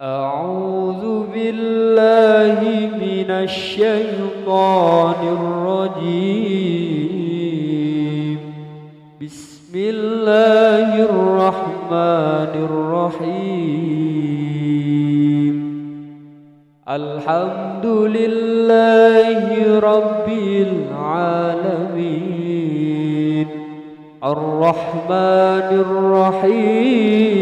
أعوذ بالله من الشيطان الرجيم. بسم الله الرحمن الرحيم. الحمد لله رب العالمين، الرحمن الرحيم،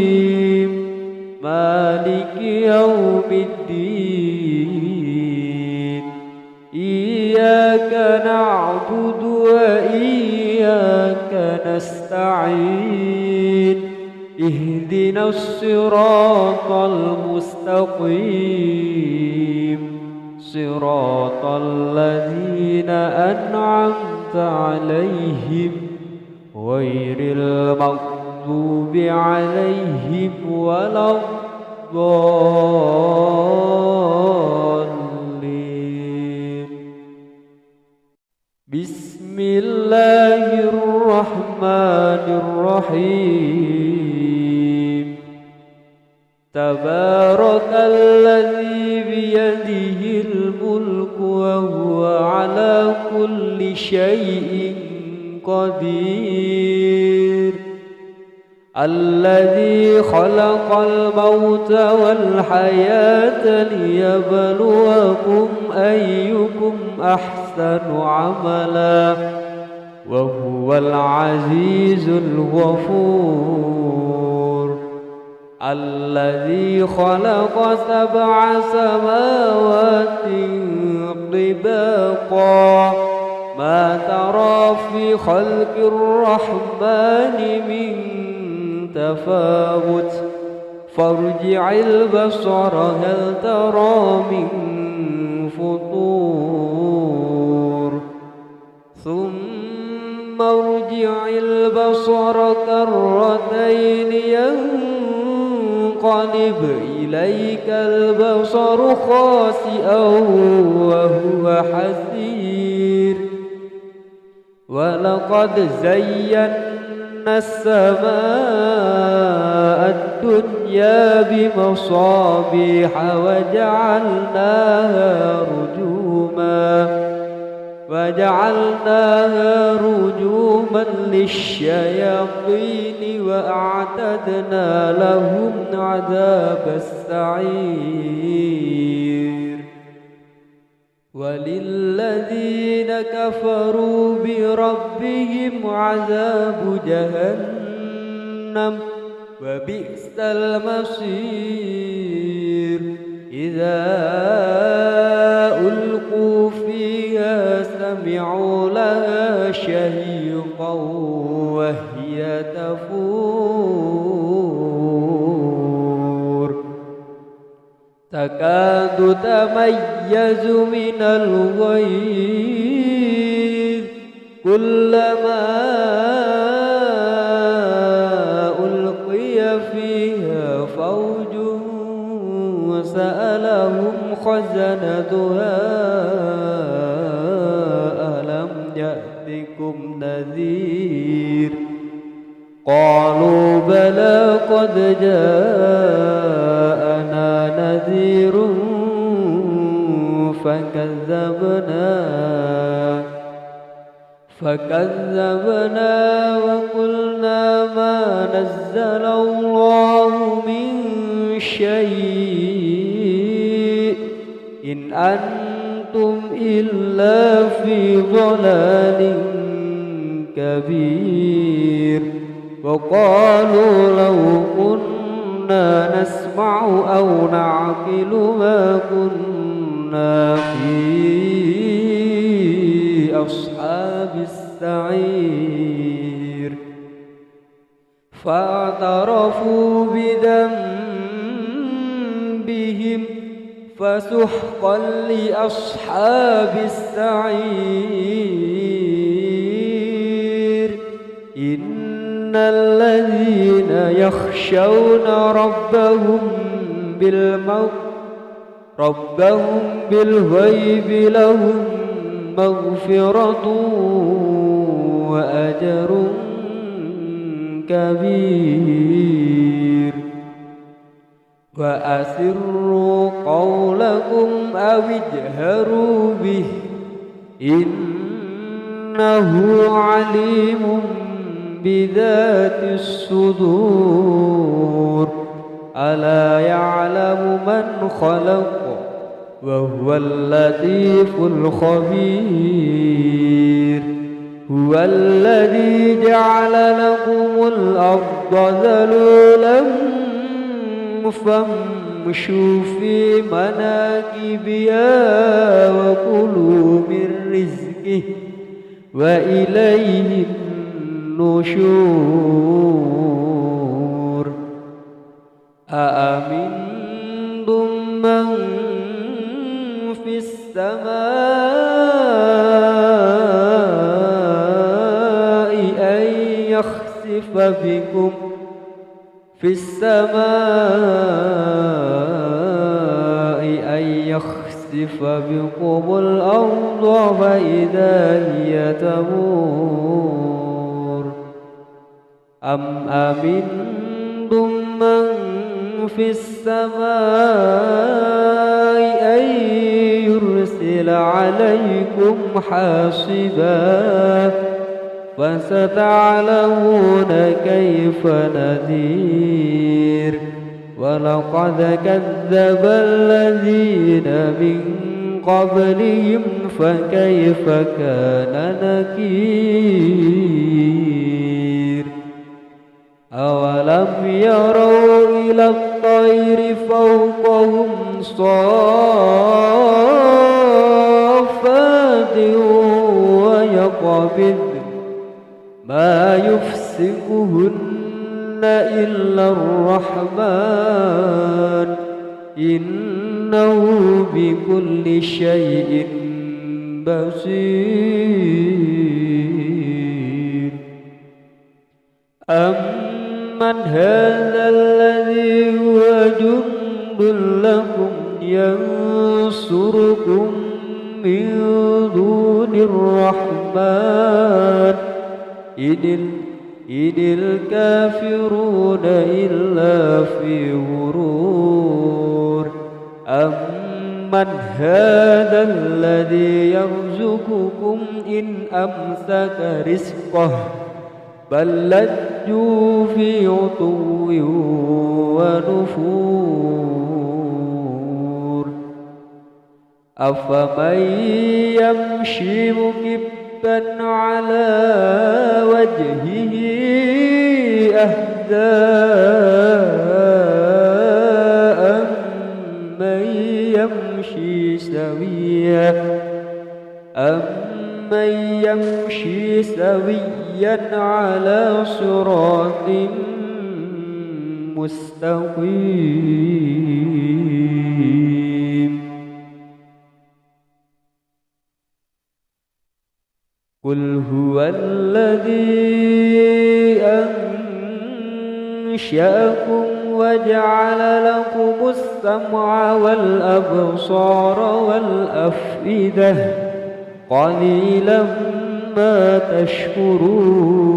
مالك يوم الدين. إياك نعبد وإياك نستعين. اهدنا الصراط المستقيم، صراط الذين أنعمت عليهم غير المغضوب عليهم ولا الضالين. بسم الله الرحمن الرحيم. تبارك الذي بيده الملك وهو على كل شيء قدير. الذي خلق الموت والحياة ليبلوكم أيكم أحسن عملا وهو العزيز الغفور. الذي خلق 7 سماوات طباقا ما ترى في خلق الرحمن من تفاوت فارجع البصر هل ترى من فطور ثم ارجع البصر كرتين ينقلب إليك البصر خاسئا وهو حسير. ولقد زينا السماء الدنيا بمصابيح وجعلناها رجوما للشياطين وأعتدنا لهم عذاب السعير. وللذين كفروا بربهم عذاب جهنم وبئس المصير. إذا ألقوا فيها سمعوا لها شهيقا وهي تفور تكاد تميز من الغيظ كلما ألقي فيها فوج سألهم خزنتها ألم يأتكم نذير قالوا بلى قد جاءنا نذير فكذبنا وقلنا ما نزل الله من شيء إن أنتم إلا في ضلال كبير. وقالوا لو كنا نسمع أو نعقل ما كنا في أصحاب السعير. فاعترفوا بذنبهم فسحقا لأصحاب السعير. إن الذين يخشون ربهم بالغيب لهم مغفرة وأجر كبير. فأسروا قولكم أو اجهروا به إنه عليم بذات الصدور ألا يعلم من خلق وهو اللطيف الخبير هو الذي جعل لكم الأرض ذلولا فامشوا في مناكبها وكلوا من رزقه وإليه النشور أأمنتم من في السماء أن يخسف بكم الأرض فإذا هي تمور أم أمنتم من في السماء أن يرسل عليكم حاصبا فستعلمون كيف نذير ولقد كذب الذين من قبلهم فكيف كان نكير أولم يروا إلى الطير فوقهم صافات ويقبض ما يفسقهن إلا الرحمن إنه بكل شيء بصير أمن هذا الذي هو جند لكم ينصركم من دون الرحمن إن الكافرون إلا في غرور أمن هذا الذي يرزقكم إن أمسك رزقه بل لجوا في عتو ونفور أفمن يمشي مكبا على وجهه أهدى أمن يمشي سويا على صراط مستقيم قل هو الذي أنشأكم وجعل لكم السمع والأبصار والأفئدة قليلا ما تشكرون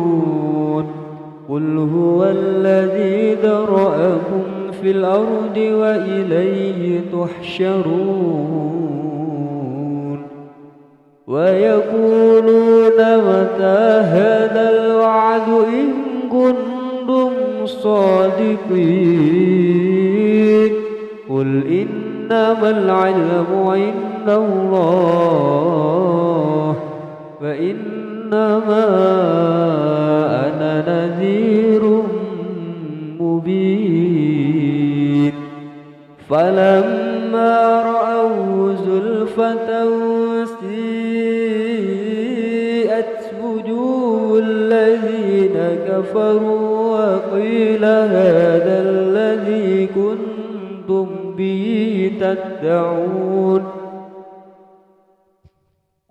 قل هو الذي ذرأكم في الأرض وإليه تحشرون ويقولون متى هذا الوعد إن كنتم صادقين قل إنما العلم عند الله فإنما أنا نذير مبين فلما رأوا زلفة سيئت وجوه الذين كفروا وقيل هذا الذي كنتم به تدعون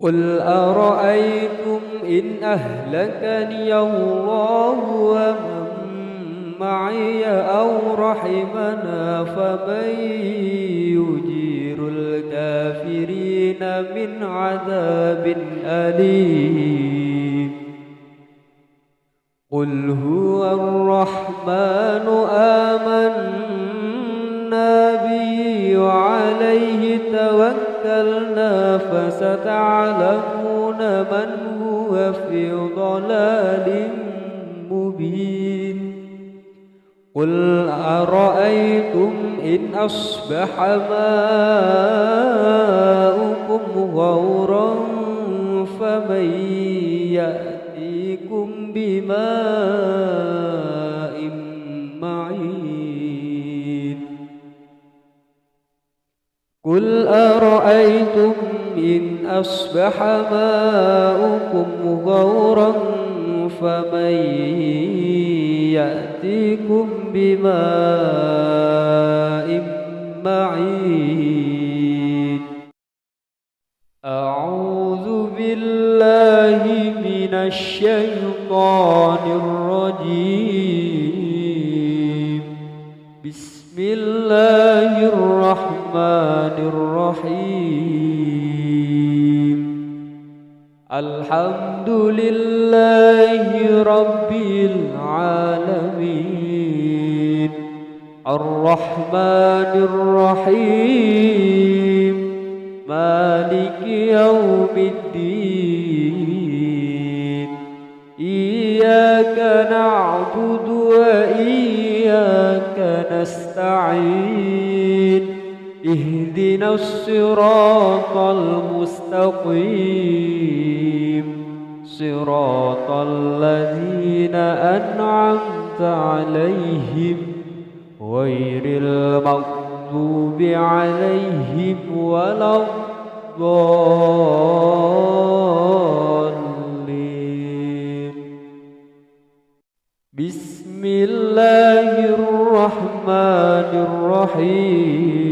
قل أرأيتم إن أهلكني الله ومن معي أو رحمنا فمن يجير الكافرين من عذاب أليم قل هو الرحمن آمنا به وعليه توكلنا فستعلمون من هو في ضلال مبين قل أرأيتم إن أصبح ماؤكم غورا فمن يأتيكم بماء معين قل أرأيتم إن أصبح ماؤكم غورا فمن يأتيكم بماء معين أعوذ بالله من الشيطان الرجيم بسم الله الرحمن الرحيم الحمد لله رب العالمين الرحمن الرحيم مالك يوم الدين إياك نعبد وإياك نستعين اهدنا الصراط المستقيم صراط الذين أنعمت عليهم غير المغضوب عليهم ولا الضالين بسم الله الرحمن الرحيم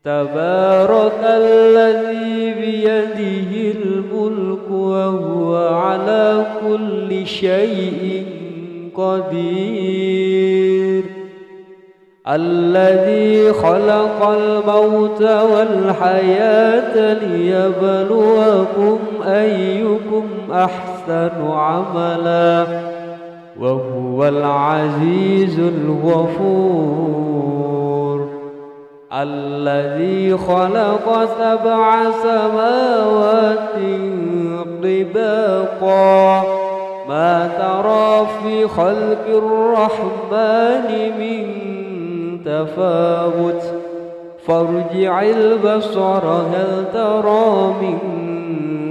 تبارك الذي بيده الملك وهو على كل شيء قدير الذي خلق الموت والحياة ليبلوكم أيكم أحسن عملا وهو العزيز الغفور الذي خلق 7 سماوات طباقا ما ترى في خلق الرحمن من تفاوت فارجع البصر هل ترى من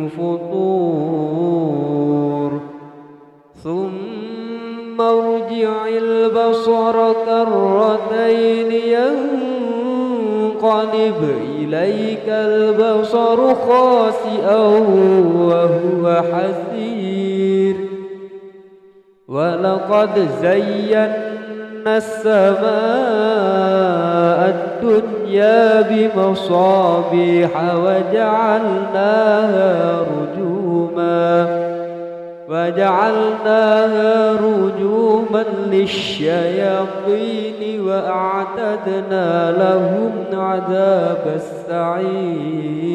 فطور ثم ارجع البصر كرتين ينقلب إليك البصر خاسئا وهو حسير ولقد زينا السماء الدنيا بمصابيح وجعلناها رجوما للشياطين وأعتدنا لهم عذاب السعير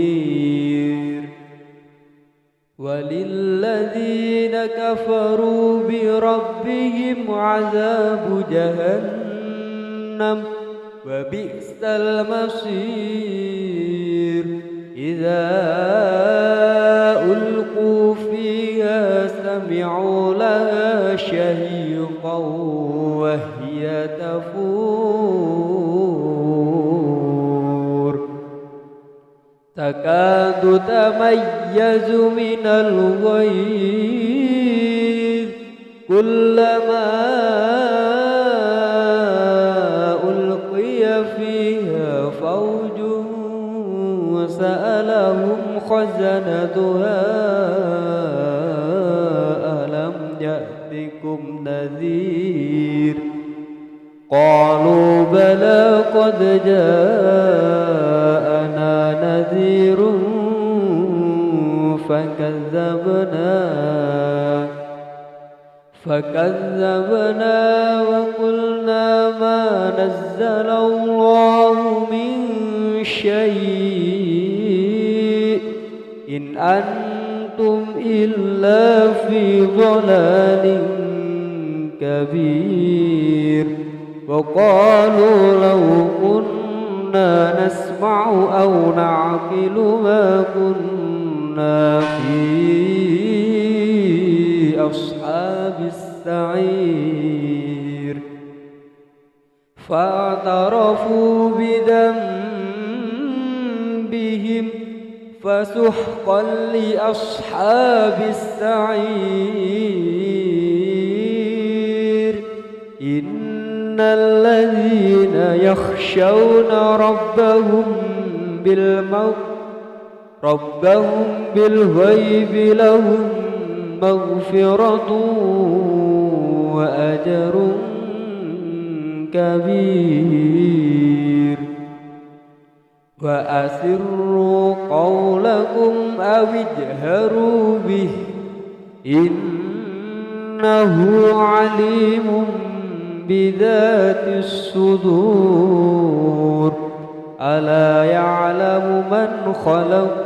وللذين كفروا بربهم عذاب جهنم وبئس المصير إذا ألقوا فيها سمعوا لها شهيقا وهي تفور تكاد تميز من الغيظ كلما ألقي فيها فوج سألهم خزنتها ألم يأتكم نذير قالوا بلى قد جاءنا نذير فكذبنا وقلنا ما نزل الله من شيء إن أنتم إلا في ضلال كبير وقالوا لو كنا نسمع أو نعقل ما كنا في أصحاب السعير فاعترفوا بذنبهم فسحقا لأصحاب السعير إن الذين يخشون ربهم بالغيب لهم مغفرة وأجر كبير وأسروا قولكم أو اجهروا به إنه عليم بذات الصدور ألا يعلم من خلق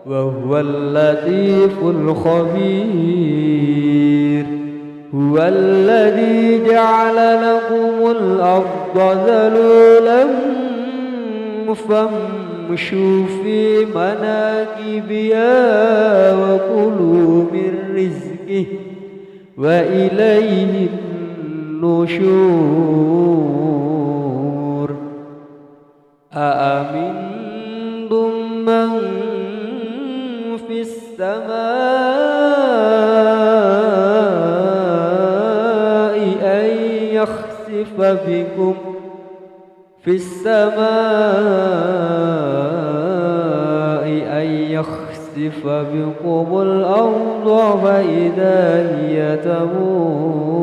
وهو اللطيف الخبير هو الذي جعل لكم الأرض ذلولا فامشوا في مناكبها وكلوا من رزقه وإليه النشور أأمنتم من في السماء أن يخسف بكم الأرض فإذا هي تمور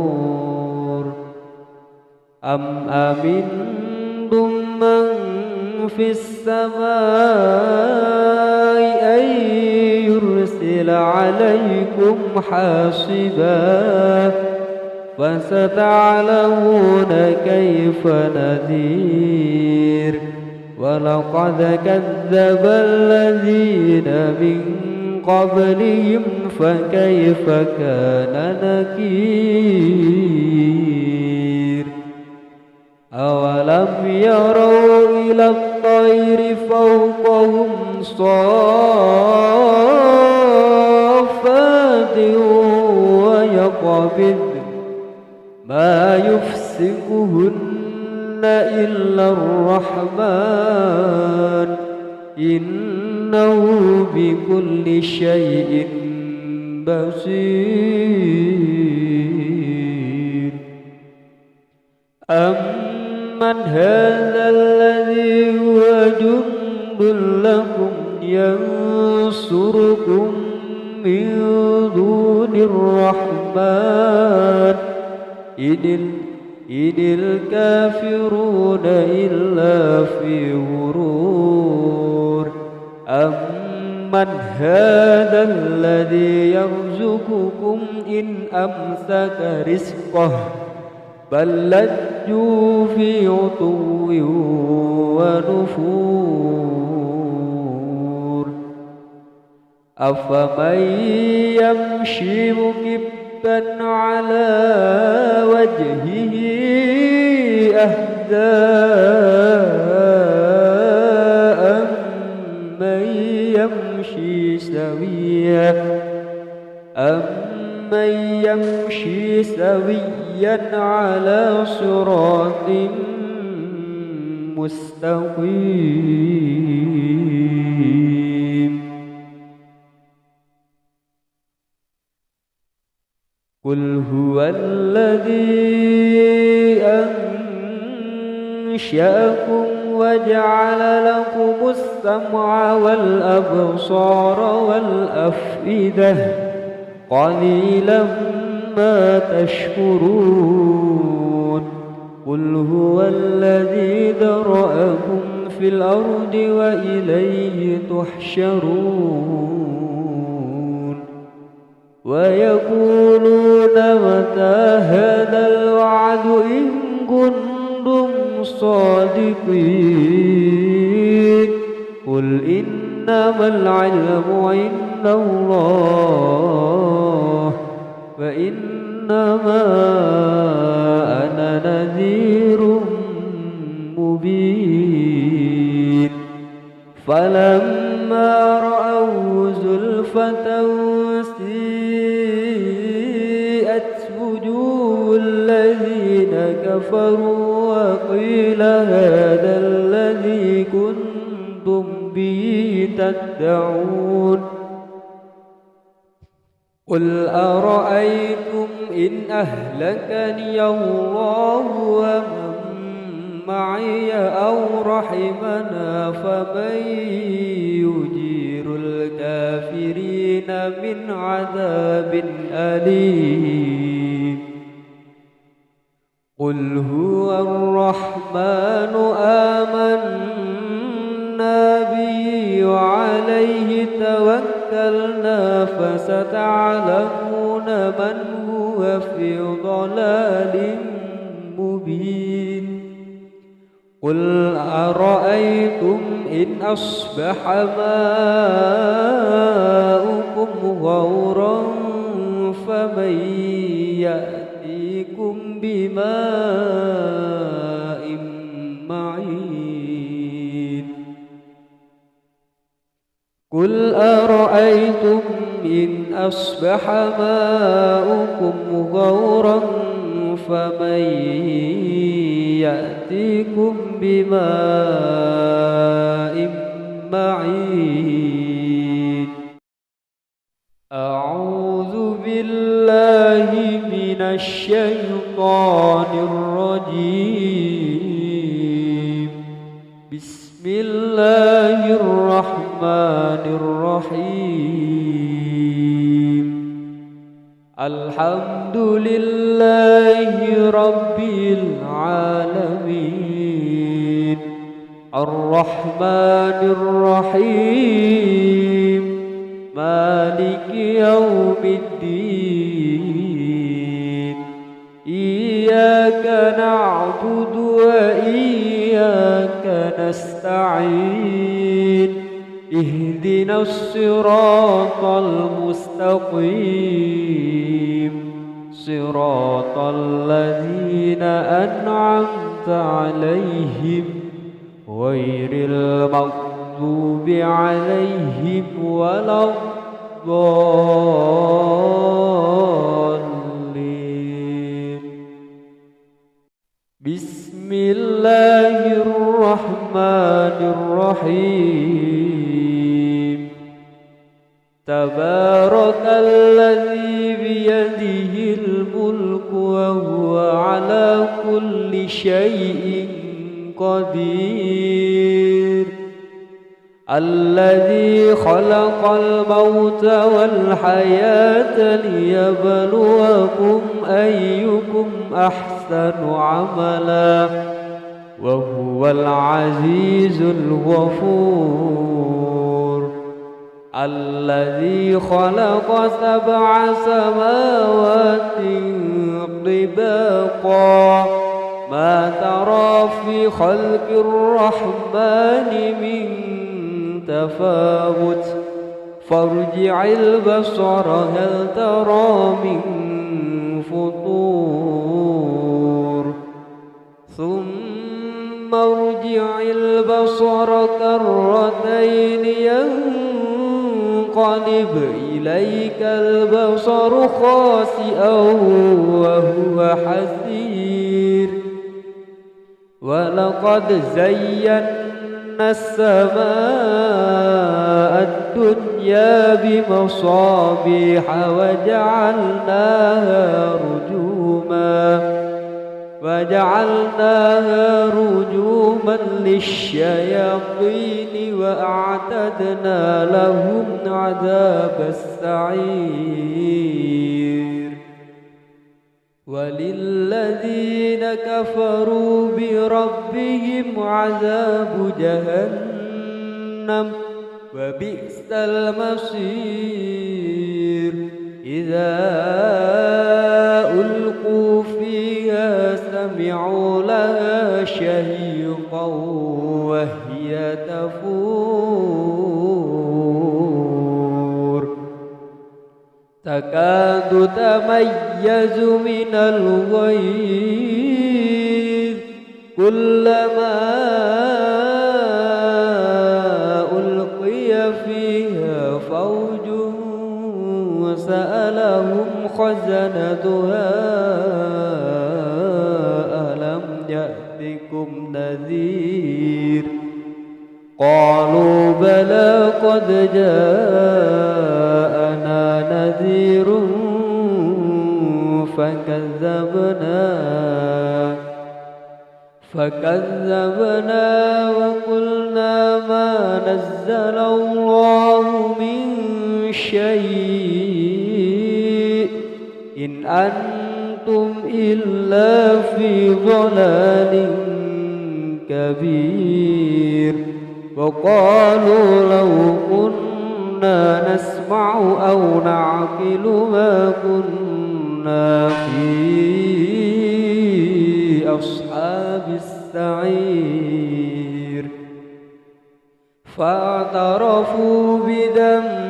أم أمنتم من في السماء أن يرسل عليكم حاصبا فستعلمون كيف نذير ولقد كذب الذين من قبلهم فكيف كان نكير أولم يروا إلى الطير فوقهم صافات ويقبض ما يفسقهن إلا الرحمن إنه بكل شيء بصير أمن هذا الذي هو جند لكم ينصركم من دون الرحمن إن الكافرون إلا في غرور أمن هذا الذي يرزقكم إن أمسك رزقه بل لجوا في عتو ونفور أفمن يمشي مكبا على وجهه أهدى أمن يمشي سويا على صراط مستقيم قل هو الذي أنشأكم وجعل لكم السمع والأبصار والأفئدة قليلا ما تشكرون قل هو الذي ذرأكم في الأرض وإليه تحشرون ويقولون متى هذا الوعد إن كنتم صادقين قل إنما العلم عند الله وإن إنما أنا نذير مبين فلما رأوا زلفة سيئت وجوه الذين كفروا وقيل هذا الذي كنتم به تدعون قل أرأيتم إن أهلكني الله ومن معي أو رحمنا فمن يجير الكافرين من عذاب أليم قل هو الرحمن آمنا به وعليه توكلنا فستعلمون من هو في ضلال مبين قل أرأيتم إن أصبح ماؤكم غورا فمن يأتيكم بماء معين قل أرأيتم إن أصبح ماؤكم غورا فمن يأتيكم بماء معين أعوذ بالله من الشيطان الرجيم بسم الله الرحمن الرحيم الحمد لله رب العالمين الرحمن الرحيم مالك يوم الدين إياك نعبد وإياك نستعين اهدنا الصراط المستقيم صراط الذين أنعمت عليهم غير المغضوب عليهم ولا الضالين بسم الله الرحمن الرحيم تبارك الذي بيده الملك وهو على كل شيء قدير الذي خلق الموت والحياة ليبلوكم أيكم أحسن عملا وهو العزيز الغفور الذي خلق 7 سماوات طباقا ما ترى في خلق الرحمن من تفاوت فارجع البصر هل ترى من فطور ثم ارجع البصر كرتين ينقلب إليك البصر خاسئا وهو حسير ولقد زينا السماء الدنيا بمصابيح وجعلناها رجوما للشياطين وأعتدنا لهم عذاب السعير وللذين كفروا بربهم عذاب جهنم وبئس المصير إذا ألقوا فيها سمعوا لها شهيقا وهي تفور تكاد تميز من الغيظ كلما ألقي فيها فوج سألهم خزنتها ألم يأتكم نذير قالوا بلى قد جاءنا نذير فكذبنا وقلنا ما نزل الله من شيء إن أنتم إلا في ضلال كبير وقالوا لو كنا نسمع أو نعقل ما كنا في أصحاب السعير فاعترفوا بذنبهم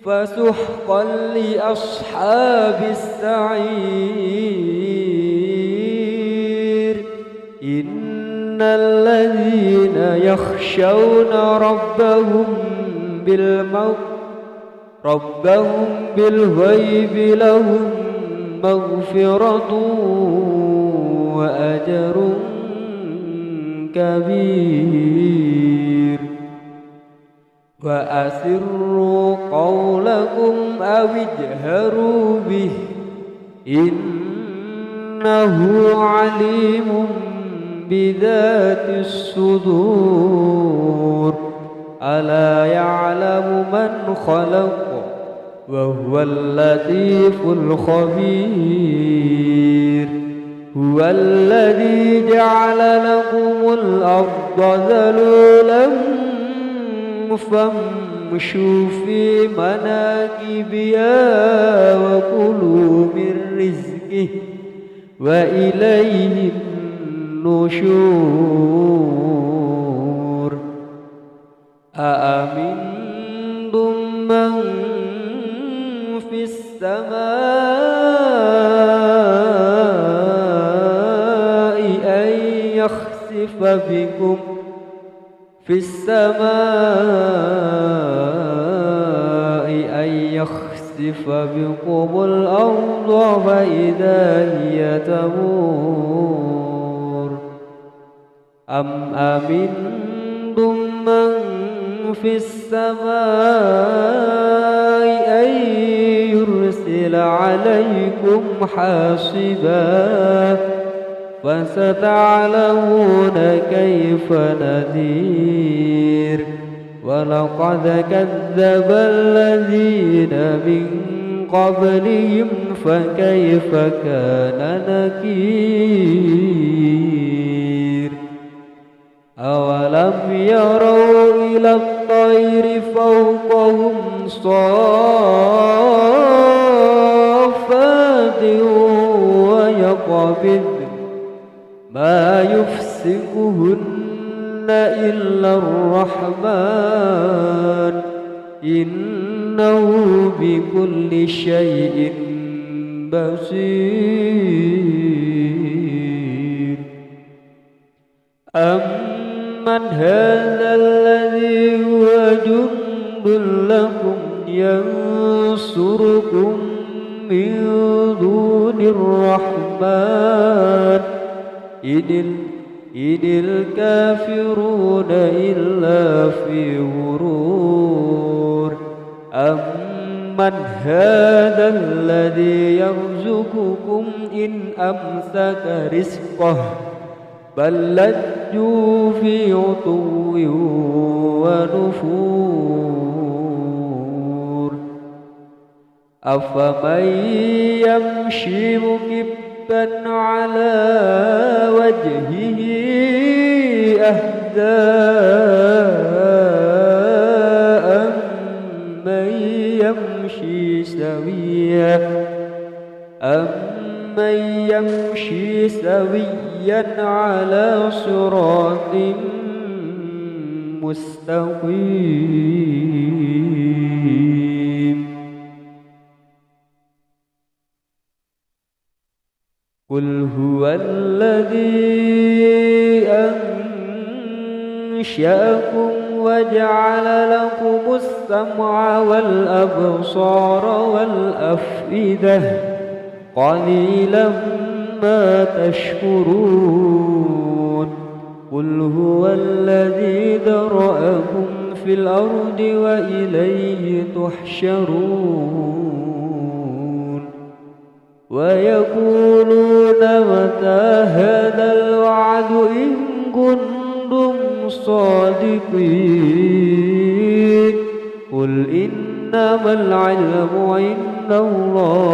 فسحقا لأصحاب السعير إن الذين يخشون ربهم بالغيب لهم مغفرة وأجر كبير وأسروا قولكم أو اجهروا به إنه عليم بذات الصدور ألا يعلم من خلق وهو اللطيف الخبير هو الذي جعل لكم الأرض ذلولا فامشوا في مناكبها وكلوا من رزقه وإليه النشور أأمنتم من في السماء أن يخسف بكم الأرض فإذا هي تمور أم أمنتم من في السماء أن يرسل عليكم حاصبا فستعلمون كيف نذير ولقد كذب الذين من قبلهم فكيف كان نكير أولم يروا إلى الطير فوقهم صافات ويقبض ما يفسقهن إلا الرحمن إنه بكل شيء بصير أمن هذا الذي هو جند لكم ينصركم من دون الرحمن إن الكافرون إلا في غرور أمن هذا الذي يرزقكم إن أمسك رزقه بل لجوا في عتو ونفور أفمن يمشي مكبا على وجهه أهدى أمن يمشي سويا على صراط مستقيم قل هو الذي أنشأكم وجعل لكم السمع والأبصار والأفئدة قليلا ما تشكرون قل هو الذي ذرأكم في الأرض وإليه تحشرون ويقولون متى هذا الوعد إن كنتم صادقين قل إنما العلم عند الله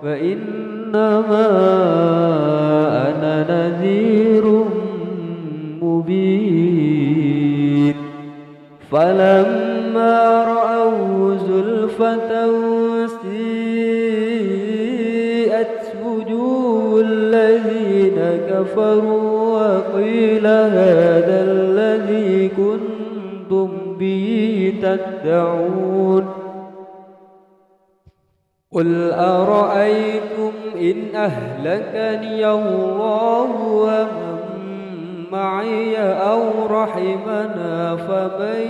وإنما أنا نذير مبين فلما رأوا زلفة سيئت وجوه الذين كفروا وقيل هذا الذي كنتم به تدعون قل أرأيتم إن أهلكني الله ومن معي أو رحمنا فمن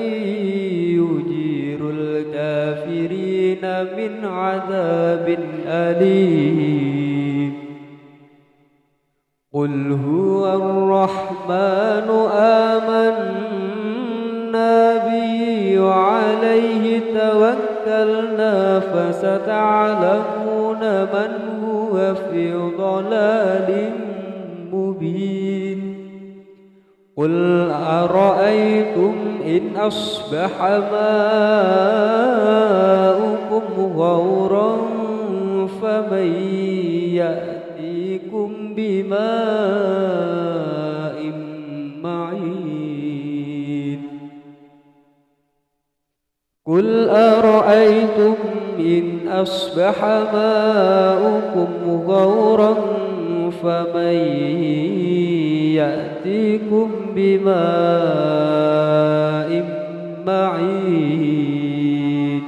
يجير الكافرين من عذاب أليم قل هو الرحمن آمنا به وعليه توكلنا فستعلمون من هو في ضلال مبين قل أرأيتم إن أصبح ماؤكم غورا فمن يأتيكم بماء معين قل أرأيتم إن أصبح ماؤكم غورا فمن يأتيكم بماء معين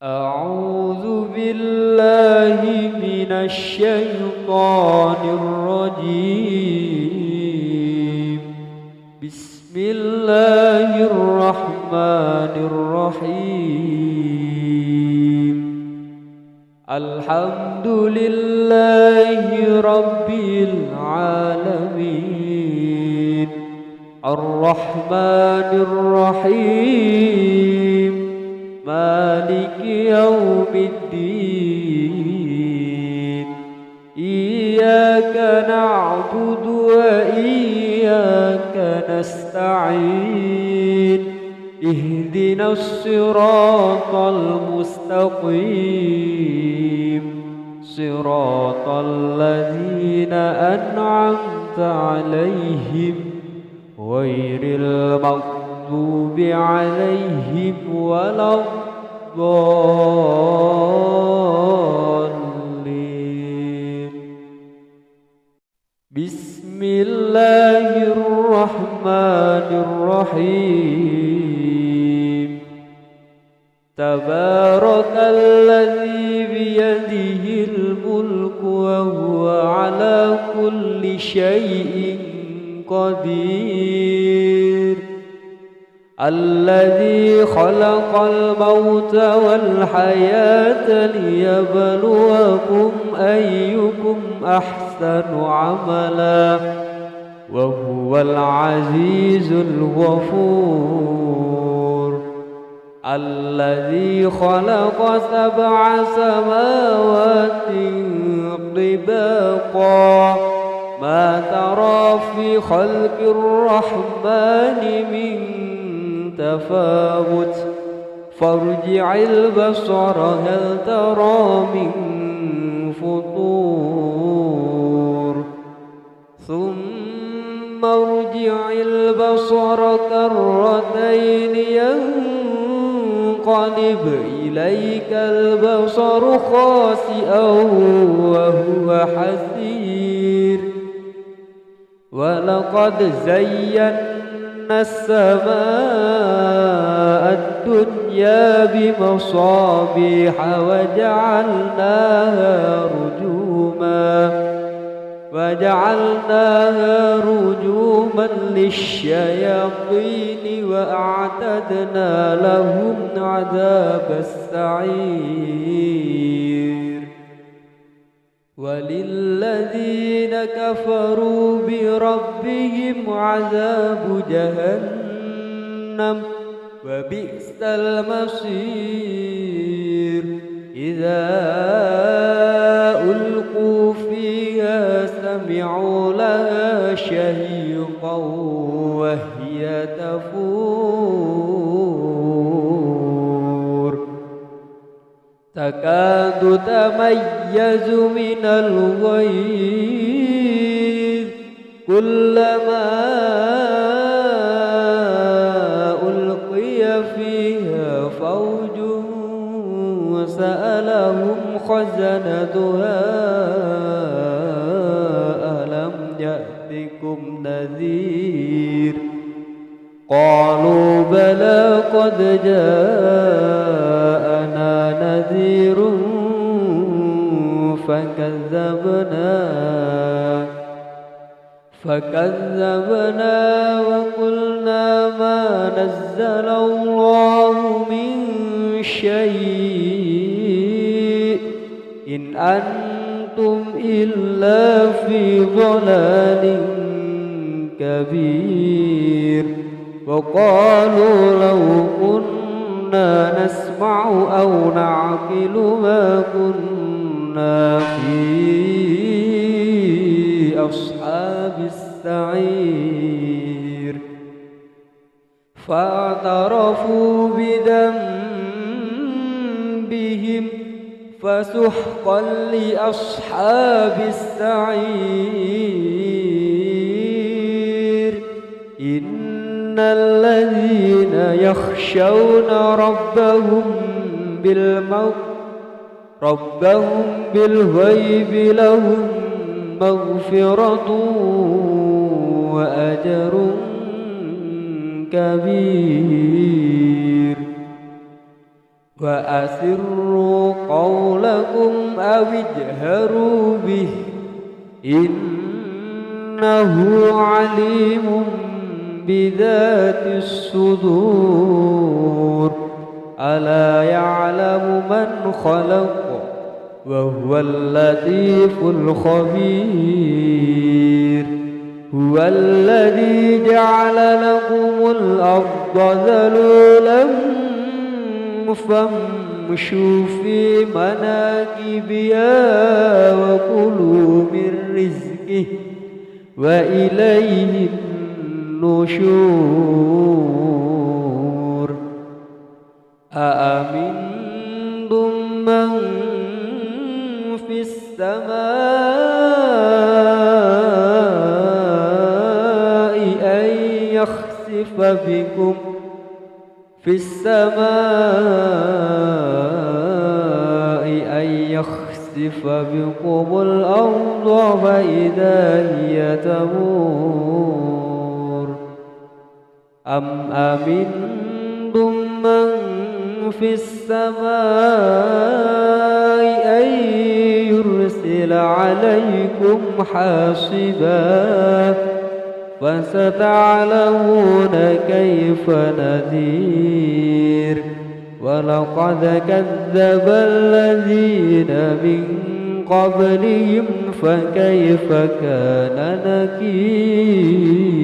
أعوذ بالله من الشيطان الرجيم بسم الله الرحمن الرحيم الحمد لله رب العالمين الرحمن الرحيم مالك يوم الدين إياك نعبد وإياك نستعين اهدنا الصراط المستقيم صراط الذين أنعمت عليهم غير المغضوب عليهم ولا الضالين بسم الله الرحمن الرحيم تبارك الذي بيده الملك وهو على كل شيء قدير الذي خلق الموت والحياة ليبلوكم أيكم أحسن عملا وهو العزيز الغفور الذي خلق 7 سماوات طباقا ما ترى في خلق الرحمن من تفاوت فارجع البصر هل ترى من فطور ثم ارجع البصر كرتين ينقلب إليك البصر خاسئا وهو حسير ولقد زينا السماء الدنيا بمصابيح وجعلناها رجوما للشياطين وأعتدنا لهم عذاب السعير وللذين كفروا بربهم عذاب جهنم وبئس المصير إذا ألقوا فيها سمعوا لها شهيقا وهي تفور تكاد تميز من الغيظ كلما ألقي فيها فوج سألهم خزنتها ألم يأتكم نذير قالوا بلى قد جاءنا نذير فكذبنا وقلنا ما نزل الله من شيء إن أنتم إلا في ضلال كبير وقالوا لو كنا نسمع أو نعقل ما كنا في أصحاب السعير فاعترفوا بذنبهم فسحقا لأصحاب السعير إن الذين يخشون ربهم بالغيب لهم مغفرة وأجر كبير وأسروا قولكم أو اجهروا به إنه عليم بذات الصدور ألا يعلم من خلق وهو اللطيف الخبير هو الذي جعل لكم الأرض ذلولا فامشوا في مناكبها وكلوا من رزقه وإليه النشور أأمنتم من في السماء أن يخسف بكم الأرض فإذا هي تمور أم أمنتم من في السماء أن يرسل عليكم حاصبا فستعلمون كيف نذير ولقد كذب الذين من قبلهم فكيف كان نكير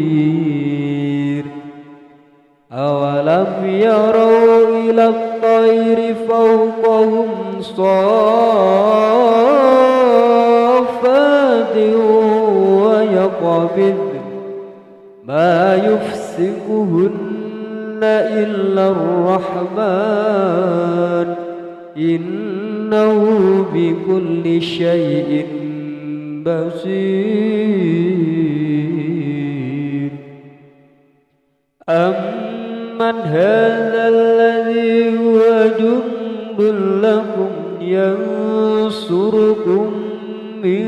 أولم يروا إلى الطير فوقهم صافات ويقبض ما يفسقهن إلا الرحمن إنه بكل شيء بصير أمن هذا الذي هو جند لكم ينصركم من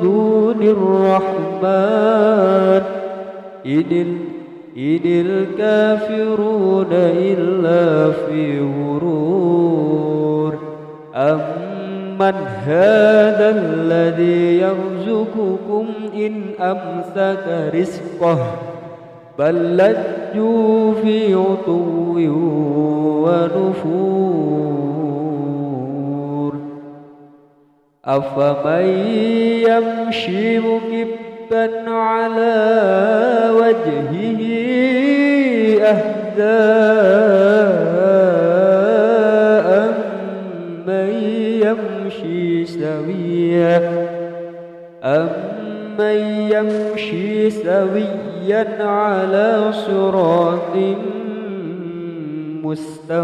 دون الرحمن إن الكافرون إلا في غرور أمن هذا الذي يرزقكم إن أمسك رزقه بل لجوا في عتو ونفور أفمن يمشي مكبا على وجهه أهدى أمن يمشي سويا على صراط مستقيم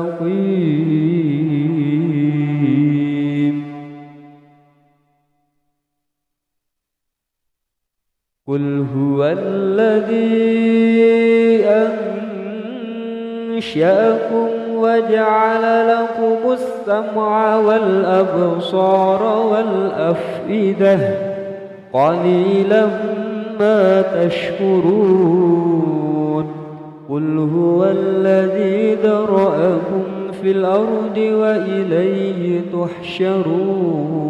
قل هو الذي أنشأكم وجعل لكم السمع والأبصار والأفئدة قليلا ما تشكرون قل هو الذي ذرأكم في الأرض وإليه تحشرون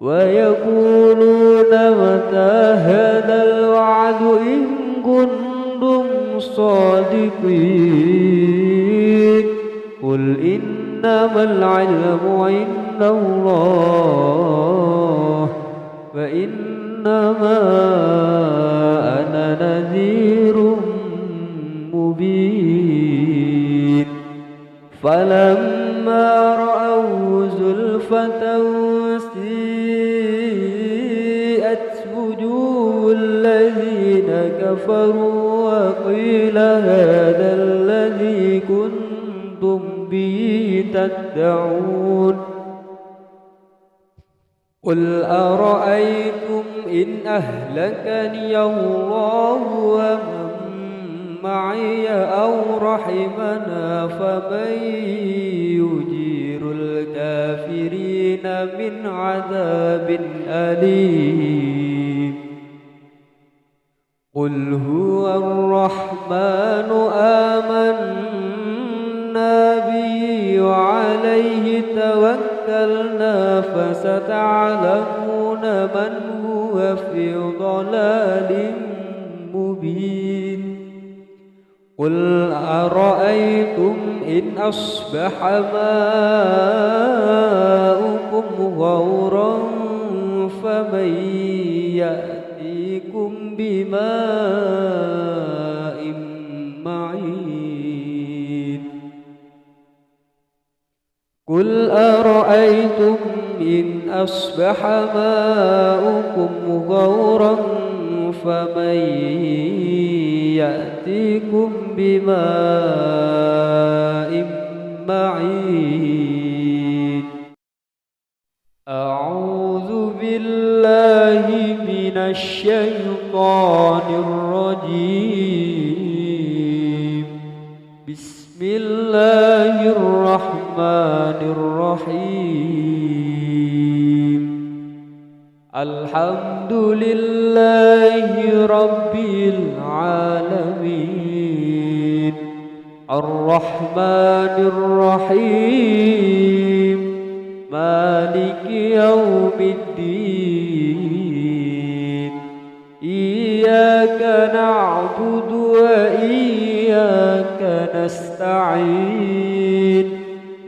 ويقولون متى هذا الوعد إن كنتم صادقين قل إنما العلم عند الله وإنما أنا نذير مبين فلما رأوا زلفة سيئت وجوه الذين كفروا وقيل هذا الذي كنتم به تدعون قل أرأيتم إن أهلكني الله ومن معي أو رحمنا فمن يجير الكافرين من عذاب أليم قل هو الرحمن آمنا به وعليه توكلنا فستعلمون من هو في ضلال مبين قل أرأيتم إن أصبح ماؤكم غورا فمن يأتيكم بماء معين قل أرأيتم إن أصبح ماؤكم غورا فمن يأتيكم بماء معين أعوذ بالله من الشيطان الرجيم بسم الله الرحمن الرحيم الحمد لله رب العالمين الرحمن الرحيم مالك يوم الدين إياك نعبد وإياك نستعين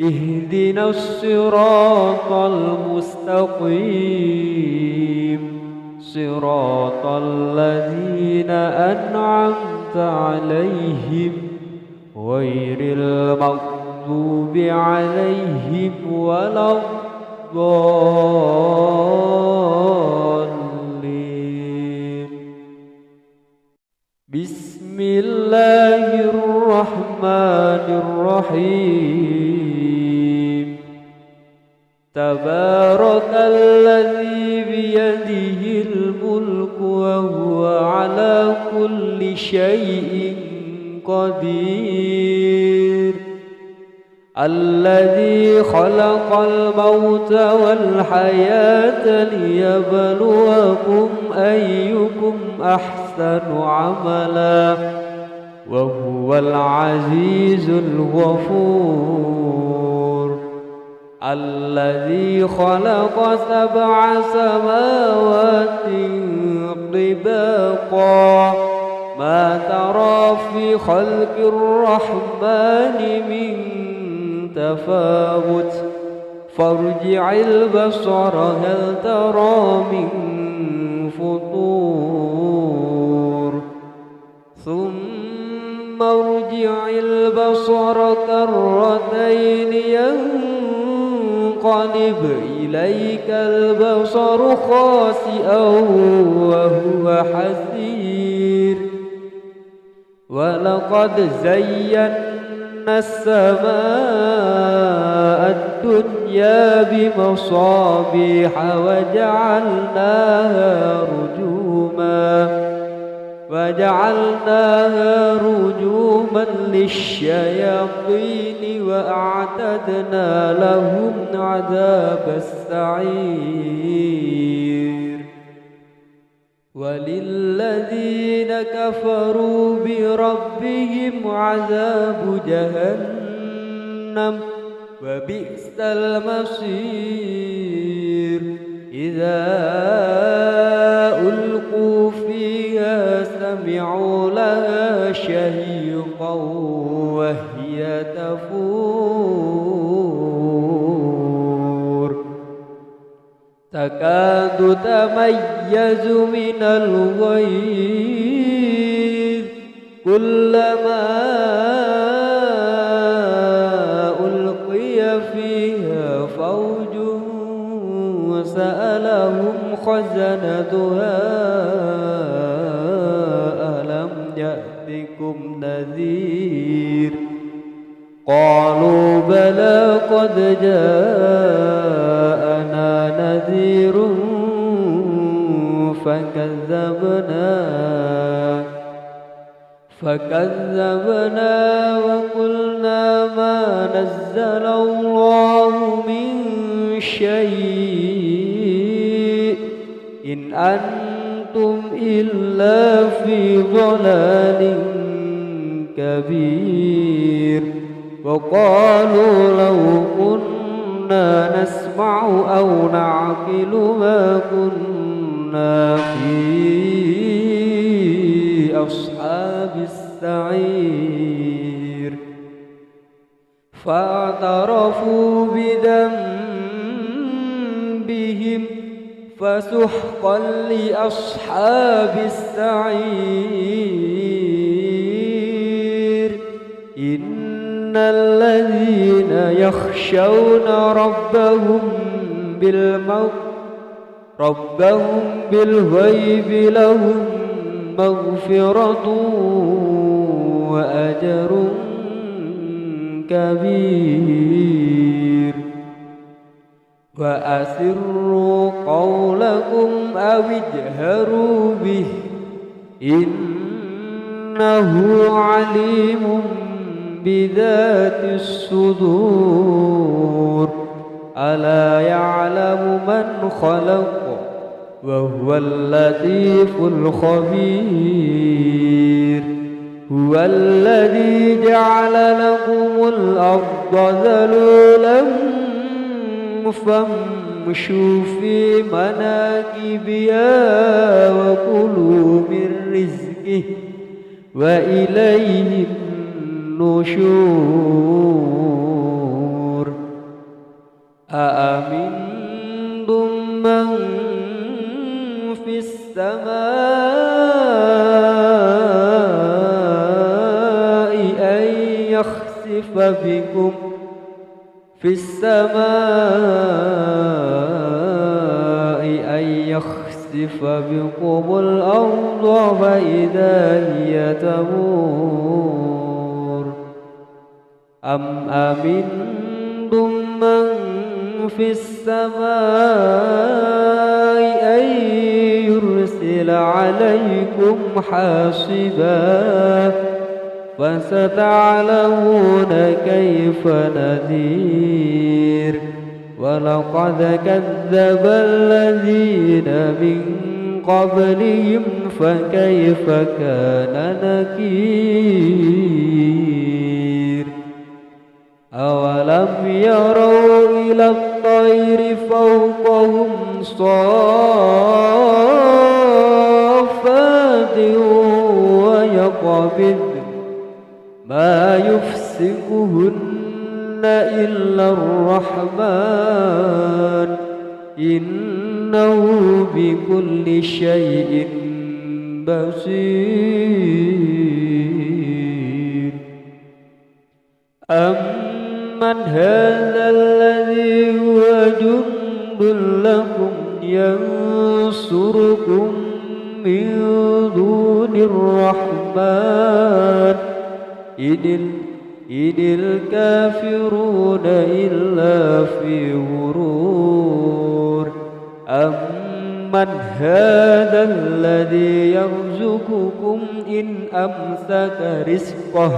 اهدنا الصراط المستقيم صراط الذين أنعمت عليهم غير المغضوب عليهم ولا الضالين بسم الله الرحمن الرحيم تبارك الذي بيده الملك وهو على كل شيء قدير الذي خلق الموت والحياة ليبلوكم أيكم أحسن عملا وهو العزيز الغفور. الذي خلق 7 سماوات طباقا ما ترى في خلق الرحمن من تفاوت فارجع البصر هل ترى من فطور ثم ارجع البصر كرتين ينقلب إليك البصر خاسئا وهو حسير. ولقد زينا السماء الدنيا بمصابيح وجعلناها رجوما للشياطين وأعتدنا لهم عذاب السعير. وللذين كفروا بربهم عذاب جهنم وبئس المصير. إذا ألقوا فيها سمعوا لها شهيقا وهي تفور تكاد تميز من الغيظ كلما ألقي فيها فوج سألهم خزنتها ألم يأتكم نذير قالوا بلى قد جاءنا نذير فكذبنا وقلنا ما نزل الله من شيء إن أنتم إلا في ضلال كبير. وقالوا لو كنا نسمع أو نعقل ما كنا في أصحاب السعير. فاعترفوا بذنبهم فسحقا لأصحاب السعير. إن الذين يخشون ربهم بالغيب لهم مغفرة وأجر كبير. وأسروا قولكم أو اجهروا به إنه عليم بذات الصدور. ألا يعلم من خلق وهو اللطيف الخبير. هو الذي جعل لكم الأرض ذلولا فامشوا في مناكبها وكلوا من رزقه وإليه النشور. أأمنتم من في السماء أن يخسف بكم الأرض فإذا هي تمور. أم أمنتم من في السماء أن يرسل عليكم حاصبا فستعلمون كيف نذير ولقد كذب الذين من قبلهم فكيف كان نكير أولم يروا إلى الطير فوقهم صافات ويقبض ما يفسقهن إلا الرحمن إنه بكل شيء بصير أمن هذا الذي هو جند لكم ينصركم من دون الرحمن إن الكافرون إلا في غرور أمن هذا الذي يرزقكم إن أمسك رزقه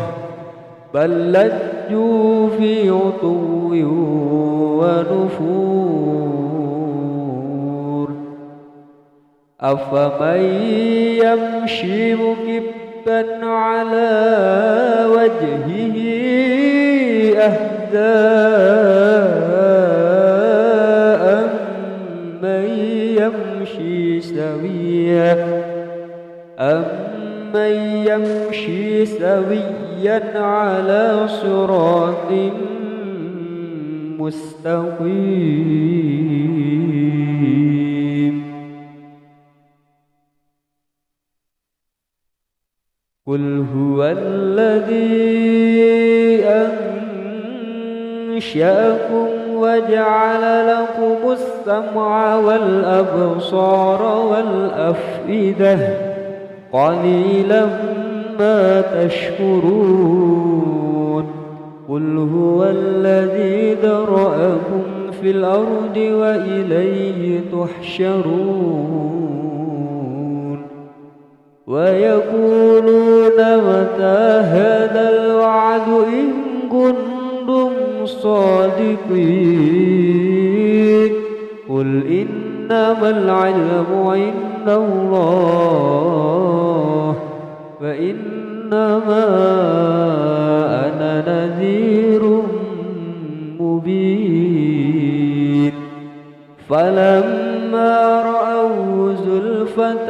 بل لجوا في عتو ونفور أفمن يمشي مكبا على وجهه أهدى أمن يمشي سويا على صراط مستقيم قل هو الذي أنشأكم وجعل لكم السمع والأبصار والأفئدة قليلا ما تشكرون قل هو الذي ذرأكم في الأرض وإليه تحشرون ويقولون متى هذا الوعد إن كنتم صادقين قل إنما العلم عند الله فإنما أنا نذير مبين فلما رأوا زلفة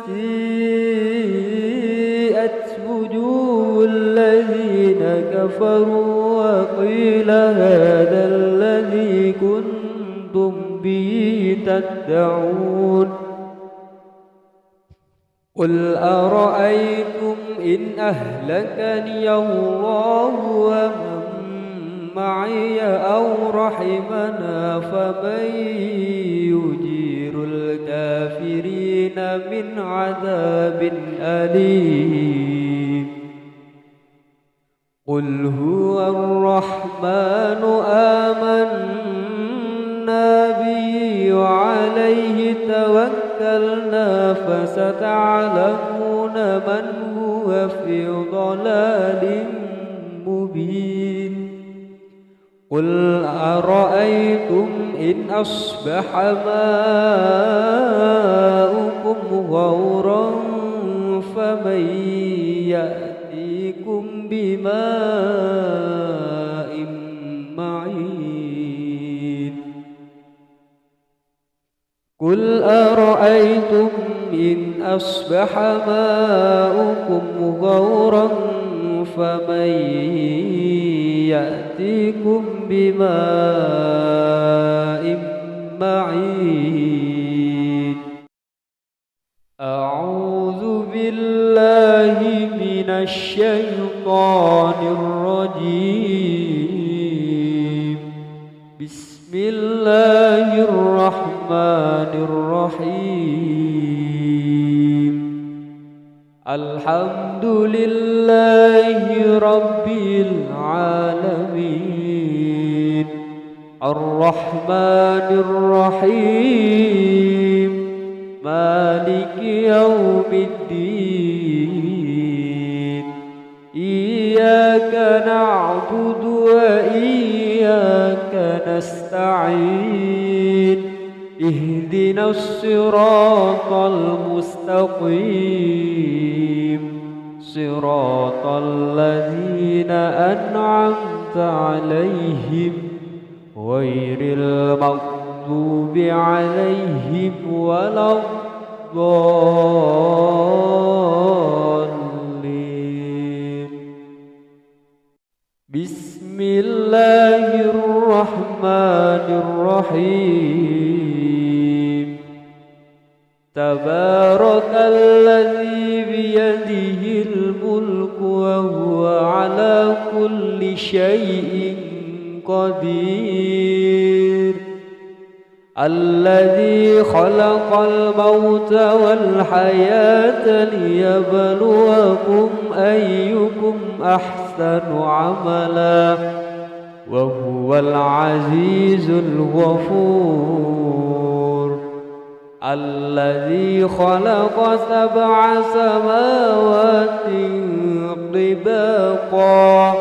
سيئت وجوه الذين كفروا وقيل هذا الذي كنتم به تدعون قل أرأيتم إن أهلكني الله ومن معي أو رحمنا فمن يجير الكافرين من عذاب أليم قل هو الرحمن آمنا به وعليه توكلنا فستعلمون من هو في ضلال مبين قل أرأيتم إن أصبح ماؤكم غورا فمن يأتيكم بماء معين قل أرأيتم إن أصبح ماؤكم غورا فمن يأتيكم بماء معين أعوذ بالله من الشيطان الرجيم بسم الله الرحمن الرحيم الحمد لله رب العالمين الرحمن الرحيم مالك يوم الدين إياك نعبد وإياك نستعين اهدنا الصراط المستقيم صراط الذين أنعمت عليهم غير المغضوب عليهم ولا الضالين. بسم الله الرحمن الرحيم. تبارك الذي بيده الملك وهو على كل شيء قدير. الذي خلق الموت والحياة ليبلوكم أيكم أحسن عملا وهو العزيز الغفور. الذي خلق 7 سماوات طباقا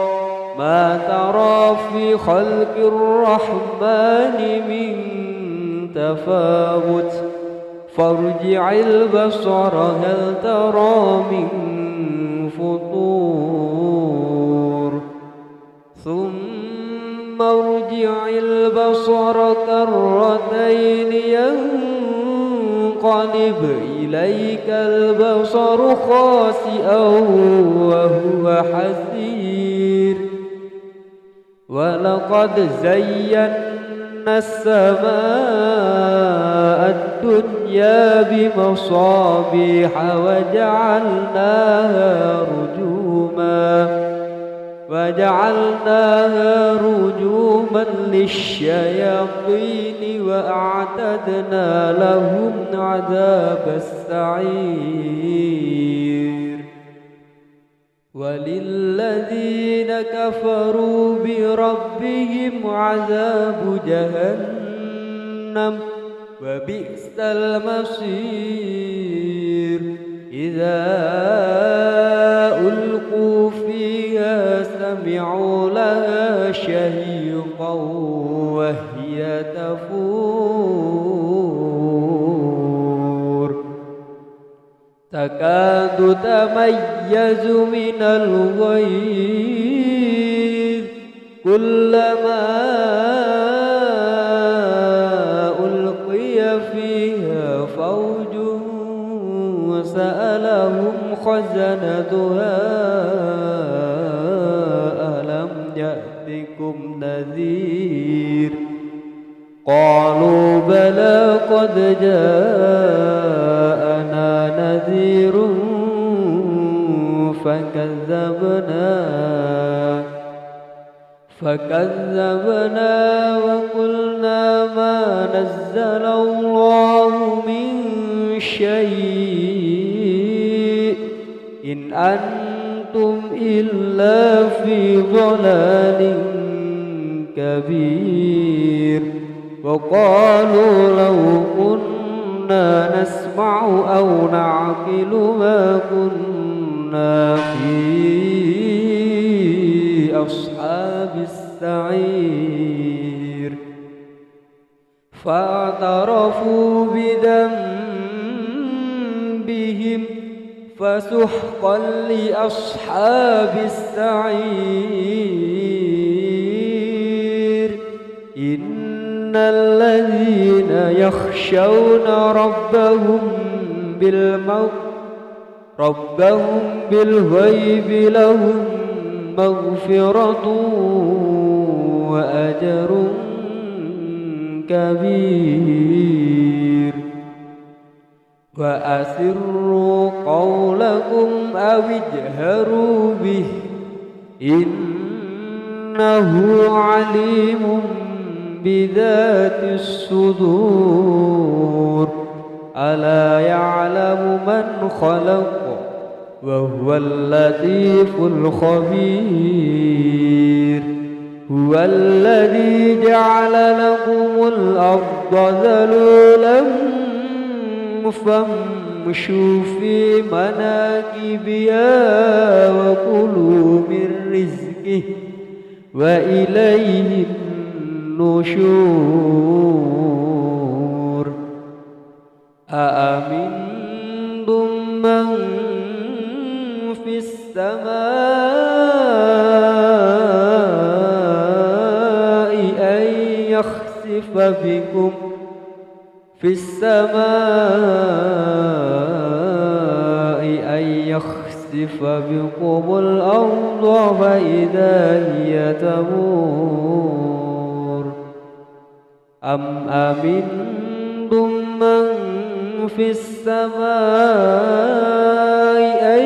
ما ترى في خلق الرحمن من تفاوت فارجع البصر هل ترى من فطور ثم ارجع البصر كرتين ينقلب إليك البصر خاسئا وهو حسير. ولقد زينا السماء الدنيا بمصابيح وجعلناها رجوما للشياطين وأعتدنا لهم عذاب السعير. وللذين كفروا بربهم عذاب جهنم وبئس المصير. إذا ألقوا فيها سمعوا لها شهيقا وهي تفور تكاد تميز من الغيظ كلما ألقي فيها فوج سألهم خزنتها ألم يأتكم نذير قالوا بلى قد جاءنا نذير فكذبنا وقلنا ما نزل الله من شيء إن أنتم إلا في ضلال كبير. وقالوا لو كنا نسمع أو نعقل ما كنا في أصحاب السعير. فاعترفوا بذنبهم فسحقا لأصحاب السعير. إن الذين يخشون ربهم بالغيب لهم مغفرة وأجر كبير. وأسروا قولكم أو اجهروا به إنه عليم بذات الصدور. ألا يعلم من خلق وهو اللطيف الخبير. هو الذي جعل لكم الأرض ذلولا فامشوا فامشوا في مناكبها وكلوا من رزقه وإليه النشور أأمنتم من في السماء أن يخسف بكم الأرض فإذا هي تمور أم أمنتم من في السماء أن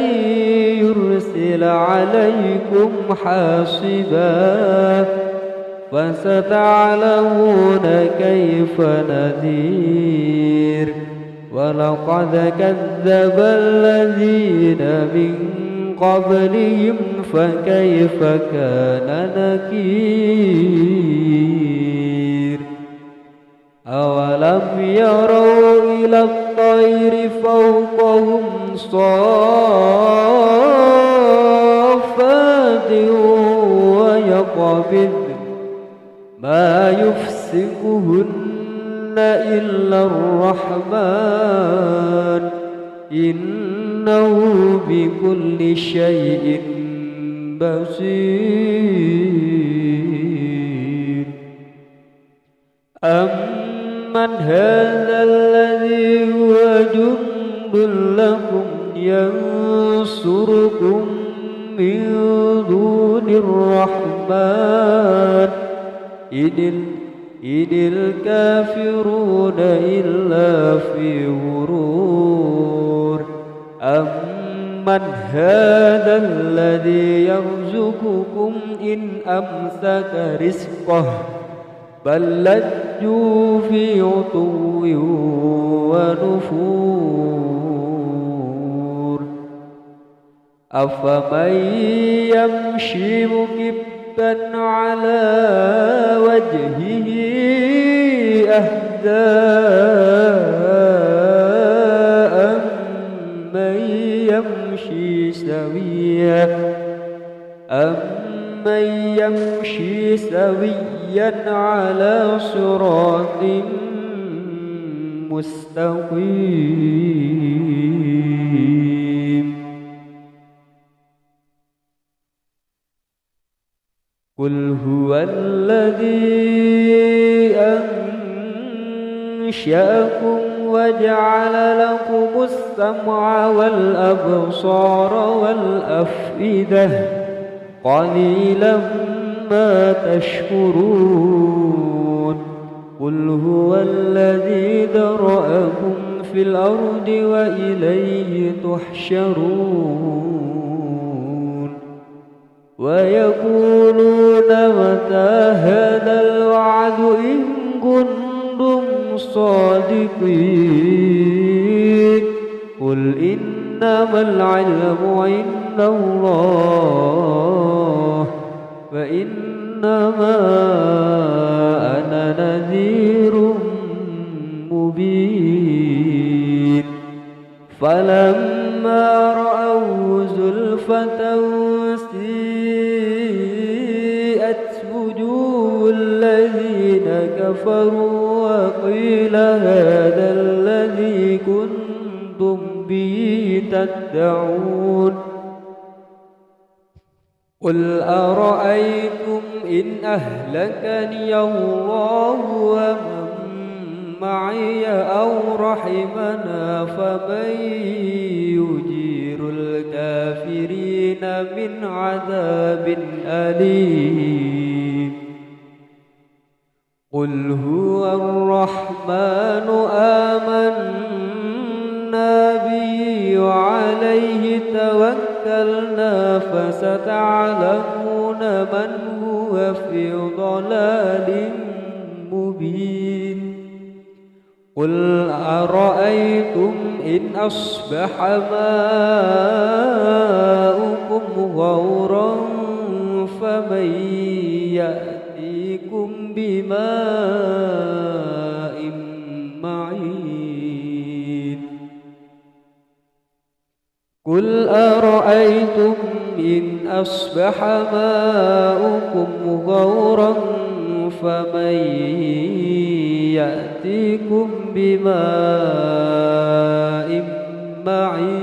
يرسل عليكم حاصبا فستعلمون كيف نذير ولقد كذب الذين من قبلهم فكيف كان نكير أولم يروا إلى الطير فوقهم صافات ويقبض ما يفسقهن إلا الرحمن إنه بكل شيء بصير أمن هذا الذي هو جند لكم ينصركم من دون الرحمن إن الكافرون إلا في غرور أمن هذا الذي يرزقكم إن أمسك رزقه بل لجوا في عتو ونفور أفمن يمشي مكبا على وجهه أهدى أمن يمشي سويا على صراط مستقيم قل هو الذي أنشأكم وجعل لكم السمع والأبصار والأفئدة قليلا ما تشكرون قل هو الذي ذرأكم في الأرض وإليه تحشرون ويقولون متى هذا الوعد إن كنتم صادقين قل إنما العلم عند الله فإنما أنا نذير مبين فلما رأوا زلفة سيئت وجوه الذين كفروا وقيل هذا الذي كنتم به تدعون قل أرأيتم إن أهلكني الله ومن معي أو رحمنا فمن يجير الكافرين من عذاب أليم قل هو الرحمن آمنا به وعليه توكلنا فستعلمون من هو في ضلال مبين قل أرأيتم إن أصبح ماؤكم غورا فمن يأتيكم بماء معين قل أرأيتم إن أصبح ماؤكم غورا فمن يأتيكم بماء معين